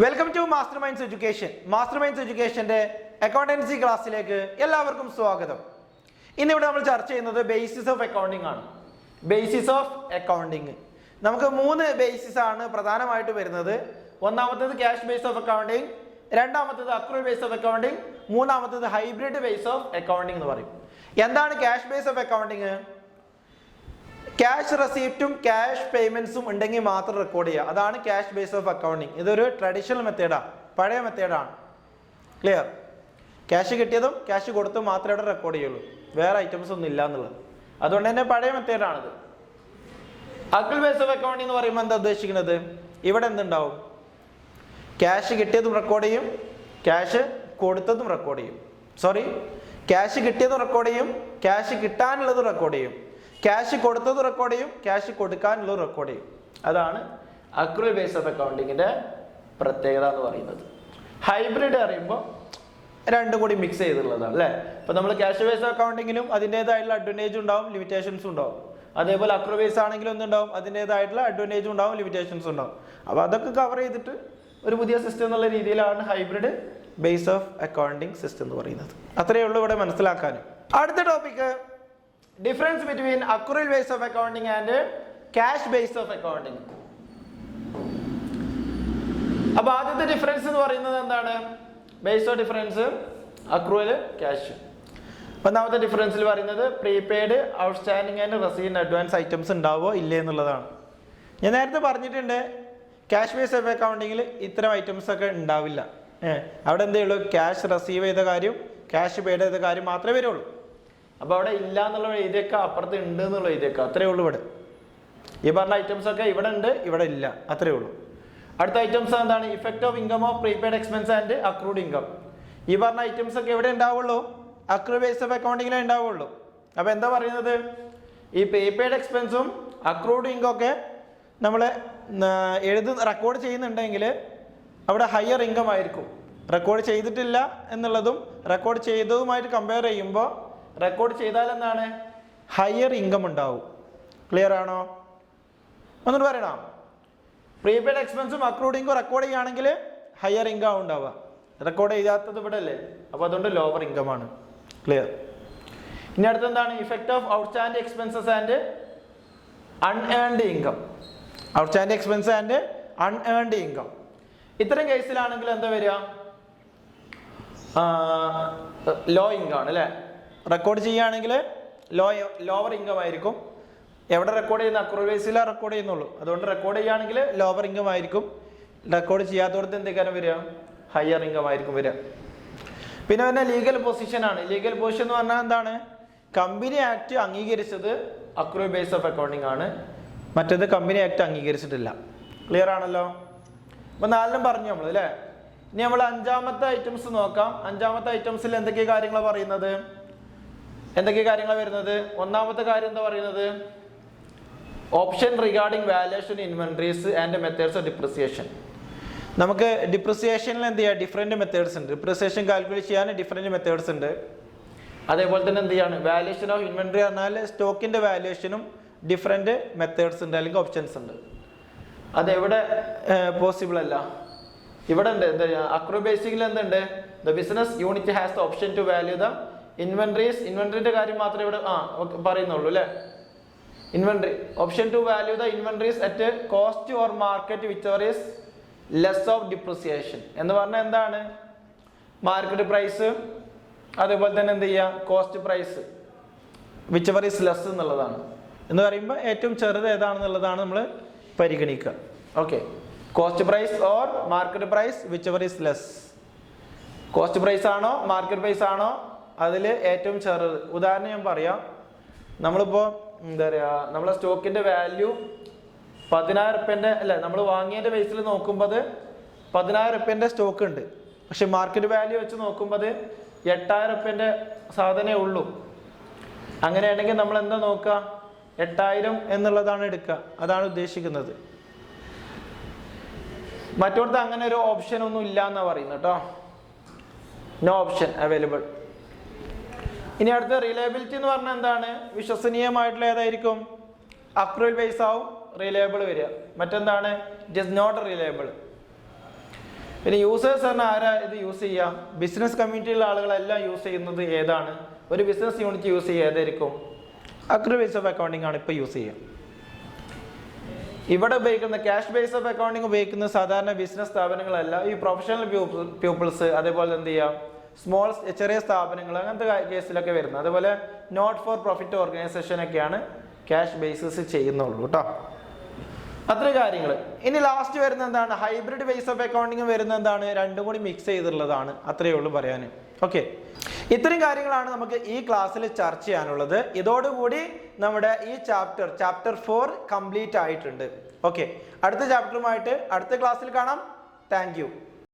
Welcome to master minds education. Master minds എഡ്യൂക്കേഷന്റെ accountancy ക്ലാസ്സിലേക്ക് എല്ലാവർക്കും സ്വാഗതം. ഇന്നിവിടെ നമ്മൾ ചർച്ച ചെയ്യുന്നത് ബേസിസ് ഓഫ് അക്കൗണ്ടിങ് ആണ്. ബേസിസ് ഓഫ് അക്കൗണ്ടിങ് നമുക്ക് 3 ബേസിസ് ആണ് പ്രധാനമായിട്ട് വരുന്നത്. ഒന്നാമത്തേത് ക്യാഷ് ബേസ് ഓഫ് അക്കൗണ്ടിങ്, രണ്ടാമത്തേത് അക്രൂവൽ ബേസ് ഓഫ് അക്കൗണ്ടിങ്, മൂന്നാമത്തേത് ഹൈബ്രിഡ് ബേസ് ഓഫ് അക്കൗണ്ടിങ് എന്ന് പറയും. എന്താണ് cash base of accounting? Cash റെസീപ്റ്റും ക്യാഷ് പേയ്മെന്റ്സും ഉണ്ടെങ്കിൽ മാത്രം റെക്കോർഡ് ചെയ്യുക. അതാണ് ക്യാഷ് ബേസ് ഓഫ് അക്കൗണ്ടിങ്. ഇതൊരു ട്രഡീഷണൽ മെത്തേഡാണ്, പഴയ മെത്തേഡാണ്. ക്ലിയർ? ക്യാഷ് കിട്ടിയതും ക്യാഷ് കൊടുത്തും മാത്രമേ ഇവിടെ റെക്കോർഡ് ചെയ്യുള്ളൂ, വേറെ ഐറ്റംസ് ഒന്നും ഇല്ല എന്നുള്ളത്. അതുകൊണ്ട് തന്നെ പഴയ മെത്തേഡാണിത്. അക്രൂവൽ ബേസ് ഓഫ് അക്കൗണ്ടിങ് എന്ന് പറയുമ്പോൾ എന്താ ഉദ്ദേശിക്കുന്നത്? ഇവിടെ എന്തുണ്ടാവും? ക്യാഷ് കിട്ടിയതും റെക്കോർഡ് ചെയ്യും, ക്യാഷ് കൊടുത്തതും റെക്കോർഡ് ചെയ്യും. ക്യാഷ് കിട്ടിയതും റെക്കോർഡ് ചെയ്യും, ക്യാഷ് കിട്ടാനുള്ളതും റെക്കോർഡ് ചെയ്യും, ക്യാഷ് കൊടുത്തത് റെക്കോർഡ് ചെയ്യും, ക്യാഷ് കൊടുക്കാനുള്ളത് റെക്കോർഡ് ചെയ്യും. അതാണ് അക്രൂവൽ ബേസ് ഓഫ് അക്കൗണ്ടിങ്ങിന്റെ പ്രത്യേകത എന്ന് പറയുന്നത്. ഹൈബ്രിഡ് അറിയുമ്പോൾ രണ്ടും കൂടി മിക്സ് ചെയ്തിട്ടുള്ളതാണ് അല്ലേ. ഇപ്പൊ നമ്മൾ ക്യാഷ് ബേസ് ഓഫ് അക്കൗണ്ടിങ്ങിലും അതിൻ്റെതായിട്ടുള്ള അഡ്വാൻറ്റേജ് ഉണ്ടാവും, ലിമിറ്റേഷൻസും ഉണ്ടാവും. അതേപോലെ അക്രൂവൽ ബേസ് ആണെങ്കിലും എന്തുണ്ടാവും? അതിൻ്റെതായിട്ടുള്ള അഡ്വാൻറ്റേജും ഉണ്ടാവും, ലിമിറ്റേഷൻസും ഉണ്ടാവും. അപ്പോൾ അതൊക്കെ കവർ ചെയ്തിട്ട് ഒരു പുതിയ സിസ്റ്റം എന്നുള്ള രീതിയിലാണ് hybrid base of accounting system എന്ന് പറയുന്നത്. അത്രയേ ഉള്ളൂ ഇവിടെ മനസ്സിലാക്കാൻ. അടുത്ത topic difference between accrual base of accounting and cash base of accounting. അപ്പൊ ആദ്യത്തെ ഡിഫറൻസ് എന്ന് പറയുന്നത് എന്താണ്? Base of difference accrual cash. ഒന്നാമത്തെ ഡിഫറൻസിൽ പറയുന്നത് prepaid outstanding and received advance items ഉണ്ടാവോ ഇല്ലേ എന്നുള്ളതാണ്. ഞാൻ നേരത്തെ പറഞ്ഞിട്ടുണ്ട്, ക്യാഷ് ബേസ് ഓഫ് അക്കൗണ്ടിങ്ങിൽ ഇത്തരം ഐറ്റംസ് ഒക്കെ ഉണ്ടാവില്ല. അവിടെ എന്തേ ഉള്ളൂ? ക്യാഷ് റിസീവ് ചെയ്ത കാര്യം, ക്യാഷ് പെയ്ഡ് ചെയ്ത കാര്യം മാത്രമേ വരുള്ളൂ. അപ്പോൾ അവിടെ ഇല്ല എന്നുള്ള എഴുതിയേക്കാം, അപ്പുറത്ത് ഉണ്ട് എന്നുള്ള എഴുതിയേക്കാം. അത്രയേ ഉള്ളൂ. ഇവിടെ ഈ പറഞ്ഞ ഐറ്റംസ് ഒക്കെ ഇവിടെ ഉണ്ട്, ഇവിടെ ഇല്ല, അത്രയേ ഉള്ളൂ. അടുത്ത ഐറ്റംസ് എന്താണ്? Effect of income of prepaid expense and accrued income. ഈ പറഞ്ഞ ഐറ്റംസ് ഒക്കെ എവിടെ ഉണ്ടാവുള്ളൂ? അക്രൂവൽ ബേസ് ഓഫ് അക്കൗണ്ടിങ്ങിലേ ഉണ്ടാവുള്ളൂ. അപ്പോൾ എന്താ പറയുന്നത്? ഈ പ്രീപെയ്ഡ് എക്സ്പെൻസും അക്രൂഡ് ഇൻകം ഒക്കെ നമ്മൾ റെക്കോർഡ് ചെയ്യുന്നുണ്ടെങ്കിൽ അവിടെ ഹയർ ഇൻകം ആയിരിക്കും. റെക്കോർഡ് ചെയ്തിട്ടില്ല എന്നുള്ളതും റെക്കോർഡ് ചെയ്തതുമായിട്ട് കമ്പയർ ചെയ്യുമ്പോൾ റെക്കോർഡ് ചെയ്താൽ എന്താണ്? ഹയർ ഇൻകം ഉണ്ടാവും. ക്ലിയർ ആണോ? ഒന്നുകൂടി പറയണം. പ്രീപെയ്ഡ് എക്സ്പെൻസും അക്രൂഡ് ഇൻകം റെക്കോർഡ് ചെയ്യുകയാണെങ്കിൽ ഹയർ ഇൻകം ഉണ്ടാവുക. റെക്കോർഡ് ചെയ്യാത്തത് ഇവിടെ അല്ലേ, അപ്പോൾ അതുകൊണ്ട് ലോവർ ഇൻകം ആണ്. ക്ലിയർ? ഇനി അടുത്ത് എന്താണ്? Effect of outstanding expenses and unearned income. Outstanding expense and unearned income. ഇത്തരം കേസിലാണെങ്കിൽ എന്താ വരിക? ലോ ഇൻകം ആണ് അല്ലേ. റെക്കോർഡ് ചെയ്യുകയാണെങ്കിൽ ലോവർ ഇൻകം ആയിരിക്കും. എവിടെ റെക്കോർഡ് ചെയ്യുന്ന? അക്രൂവൽ ബേസിലാണ് റെക്കോർഡ് ചെയ്യുന്നുള്ളൂ. അതുകൊണ്ട് റെക്കോർഡ് ചെയ്യുകയാണെങ്കിൽ ലോവർ ഇൻകം ആയിരിക്കും. റെക്കോർഡ് ചെയ്യാത്തടത്ത് എന്തൊക്കെയാണ് വരിക? ഹയർ ഇൻകം ആയിരിക്കും വരിക. പിന്നെ തന്നെ ലീഗൽ പൊസിഷൻ ആണ്. ലീഗൽ പൊസിഷൻ എന്ന് പറഞ്ഞാൽ എന്താണ്? കമ്പനി ആക്ട് അംഗീകരിച്ചത് അക്രൂവൽ ബേസ് ഓഫ് അക്കൗണ്ടിങ് ആണ്, മറ്റേത് കമ്പനി ആക്ട് അംഗീകരിച്ചിട്ടില്ല. ക്ലിയർ ആണല്ലോ? അപ്പൊ 4 പറഞ്ഞു നമ്മൾ അല്ലേ. ഇനി നമ്മൾ 5ാമത്തെ ഐറ്റംസ് നോക്കാം. 5ാമത്തെ ഐറ്റംസിൽ എന്തൊക്കെ കാര്യങ്ങളാണ് പറയുന്നത്? എന്തൊക്കെ കാര്യങ്ങളാണ് വരുന്നത്? ഒന്നാമത്തെ കാര്യം എന്താ പറയുന്നത്? Option regarding valuation inventories and methods of depreciation. നമുക്ക് ഡിപ്രിസിയേഷനിൽ എന്ത് ചെയ്യുക? ഡിഫറെൻറ്റ് മെത്തേഡ്സ് ഉണ്ട്. ഡിപ്രിസിയേഷൻ കാൽക്കുലേറ്റ് ചെയ്യാൻ ഡിഫറെൻറ്റ് മെത്തേഡ്സ് ഉണ്ട്. അതേപോലെ തന്നെ എന്ത് ചെയ്യാണ്? വാല്യുവേഷൻ ഓഫ് ഇൻവെന്ററി പറഞ്ഞാൽ സ്റ്റോക്കിന്റെ വാല്യുവേഷനും ഡിഫറെൻറ്റ് മെത്തേഡ്സ് ഉണ്ട്, അല്ലെങ്കിൽ ഓപ്ഷൻസ് ഉണ്ട്. അതെവിടെ പോസിബിൾ അല്ല? ഇവിടെ ഉണ്ട്. എന്താ അക്രൂവൽ ബേസിക്കിൽ എന്തുണ്ട്? The business unit has the option to value the inventories. ഇൻവെന്ററിന്റെ കാര്യം മാത്രമേ ഇവിടെ പറയുന്നുള്ളൂ അല്ലേ. Inventory option to value the inventories at cost or market whichever is less of depreciation എന്ന് പറഞ്ഞാൽ എന്താണ്? മാർക്കറ്റ് പ്രൈസ്, അതേപോലെ തന്നെ എന്ത് ചെയ്യുക? Cost price whichever is less എന്നുള്ളതാണ്. എന്ന് പറയുമ്പോൾ ഏറ്റവും ചെറുത് ഏതാണെന്നുള്ളതാണ് നമ്മൾ പരിഗണിക്കുക. Okay, cost price or market price whichever is less. Cost price ആണോ മാർക്കറ്റ് പ്രൈസ് ആണോ അതിൽ ഏറ്റവും ചെറുത്. ഉദാഹരണം ഞാൻ പറയാം. നമ്മളിപ്പോൾ എന്താ പറയുക, നമ്മളെ സ്റ്റോക്കിന്റെ വാല്യൂ 10,000 റുപ്യൻ്റെ അല്ലേ, നമ്മൾ വാങ്ങിയതിൻ്റെ ബേസിൽ നോക്കുമ്പോൾ 10,000 റുപ്യൻ്റെ സ്റ്റോക്ക് ഉണ്ട്. പക്ഷെ മാർക്കറ്റ് വാല്യൂ വെച്ച് നോക്കുമ്പോൾ 8,000 റുപ്യൻ്റെ സാധനമേ ഉള്ളൂ. അങ്ങനെയാണെങ്കിൽ നമ്മൾ എന്താ നോക്കുക? 8,000 എന്നുള്ളതാണ് എടുക്കുക. അതാണ് ഉദ്ദേശിക്കുന്നത്. മറ്റോടത്ത് അങ്ങനെ ഒരു ഓപ്ഷൻ ഒന്നും ഇല്ല എന്നാണ് പറയുന്നത് കേട്ടോ. No option available. ഇനി അടുത്ത റിലയബിലിറ്റി എന്ന് പറഞ്ഞാൽ എന്താണ്? വിശ്വസനീയമായിട്ടുള്ള ഏതായിരിക്കും? അക്രൂവൽ ബേസ് ആവും റിലയബിൾ വരിക. മറ്റെന്താണ്? It is not reliable. പിന്നെ യൂസേഴ്സ് പറഞ്ഞാൽ ആരാ ഇത് യൂസ് ചെയ്യുക? ബിസിനസ് കമ്മ്യൂണിറ്റിയിലുള്ള ആളുകളെല്ലാം യൂസ് ചെയ്യുന്നത് ഏതാണ്? ഒരു ബിസിനസ് യൂണിറ്റ് യൂസ് ചെയ്യുക ഏതായിരിക്കും? അക്രൂവൽ ബേസ് ഓഫ് അക്കൗണ്ടിങ് ആണ് ഇപ്പോൾ യൂസ് ചെയ്യുക. ഇവിടെ ഉപയോഗിക്കുന്ന ക്യാഷ് ബേസ് ഓഫ് അക്കൗണ്ടിങ് ഉപയോഗിക്കുന്ന സാധാരണ ബിസിനസ് സ്ഥാപനങ്ങളല്ല, ഈ പ്രൊഫഷണൽ പീപ്പിൾസ്, അതേപോലെ എന്ത് ചെയ്യാം, ചെറിയ സ്ഥാപനങ്ങൾ, അങ്ങനത്തെ കേസിലൊക്കെ വരുന്നത്. അതുപോലെ നോട്ട് ഫോർ പ്രോഫിറ്റ് ഓർഗനൈസേഷൻ ഒക്കെയാണ് ക്യാഷ് ബേസിസ് ചെയ്യുന്നുള്ളൂ കേട്ടോ. അത്ര കാര്യങ്ങൾ. ഇനി ലാസ്റ്റ് വരുന്ന എന്താണ്? ഹൈബ്രിഡ് ബേസ് ഓഫ് അക്കൗണ്ടിങ് വരുന്ന എന്താണ്? രണ്ടും കൂടി മിക്സ് ചെയ്തിട്ടുള്ളതാണ്. അത്രയേ ഉള്ളൂ പറയാൻ. ഓക്കെ, ഇത്രയും കാര്യങ്ങളാണ് നമുക്ക് ഈ ക്ലാസ്സിൽ ചർച്ച ചെയ്യാനുള്ളത്. ഇതോടുകൂടി നമ്മുടെ ഈ ചാപ്റ്റർ 4 കംപ്ലീറ്റ് ആയിട്ടുണ്ട്. ഓക്കെ, അടുത്ത ചാപ്റ്ററുമായിട്ട് അടുത്ത ക്ലാസ്സിൽ കാണാം. Thank you.